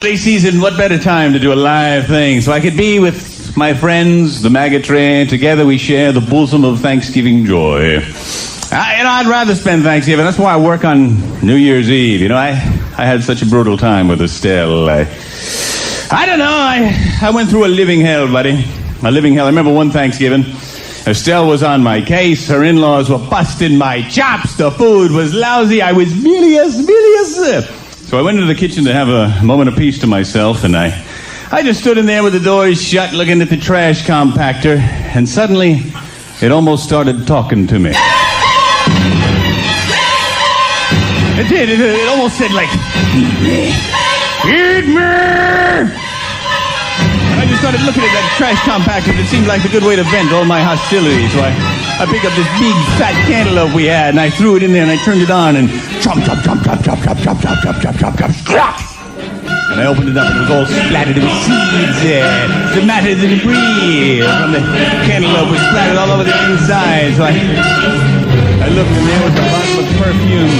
Holiday season, what better time to do a live thing? So I could be with my friends, the maggot tray. Together we share the bosom of Thanksgiving joy. I'd rather spend Thanksgiving. That's why I work on New Year's Eve. I had such a brutal time with Estelle. I don't know. I went through a living hell, buddy. A living hell. I remember one Thanksgiving. Estelle was on my case. Her in-laws were busting my chops. The food was lousy. I was bilious. So I went into the kitchen to have a moment of peace to myself, and I just stood in there with the doors shut, looking at the trash compactor, and suddenly it almost started talking to me. It did. It almost said, like, "Eat me!" And I just started looking at that trash compactor, and it seemed like a good way to vent all my hostility. So I picked up this big, fat cantaloupe we had, and I threw it in there, and I turned it on, and chomp. And I opened it up, and it was all splattered with seeds. The matter, the debris from the cantaloupe was splattered all over the inside. So I looked, and there was a bottle of perfume.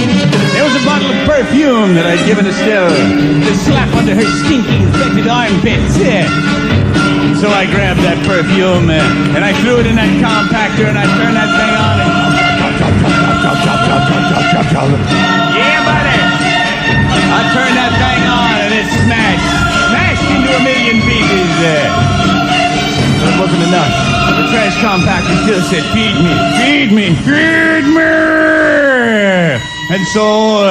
There was a bottle of perfume that I'd given Estelle to slap under her stinking, infected armpits. So I grabbed that perfume, and I threw it in that compactor, and I turned that thing on, and yeah, buddy! I turned that thing on, and it smashed into a million pieces. But it wasn't enough. The trash compactor still said, "Feed me, feed me, feed me!" And so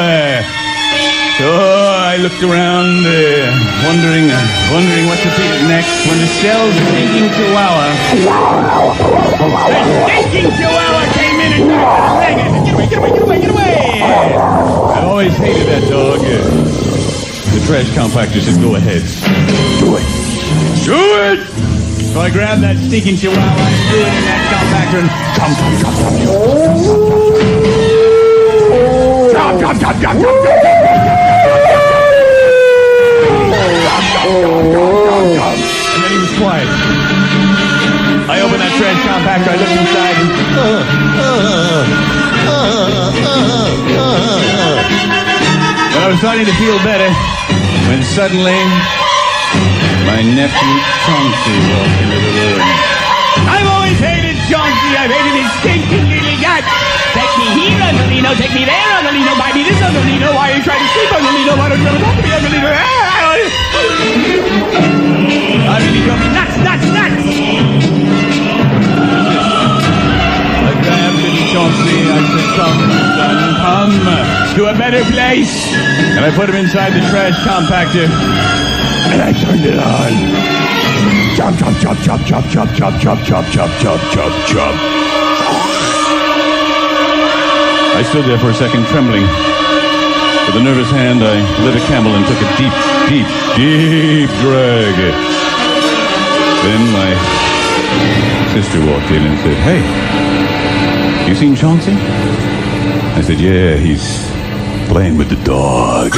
I looked around, wondering what to feed next, when Estelle's stinking chihuahua came in and bang! I said, "Get away! I've always hated that dog." The trash compactor said, "Go ahead. Do it. So I grabbed that stinking chihuahua and threw it in that compactor and chomp. And then he was quiet. I opened that trash compactor, I looked inside, and I was starting to feel better when suddenly my nephew Chauncey walked into the room. I've always hated Chauncey. I've hated his stinking little gut. Take me here, Angelino. Take me there, Angelino. Buy me this, Angelino. Why are you trying to sleep, Angelino? Why don't you ever talk to me, Angelino? I really drove me nuts. I grabbed little Chauncey and I said, "Come, son, come to a better place." And I put him inside the trash compactor. And I turned it on. Chop. I stood there for a second, trembling. With a nervous hand, I lit a candle and took a deep drag. Then my sister walked in and said, "Hey, you seen Chauncey?" I said, "Yeah, he's playing with the dog."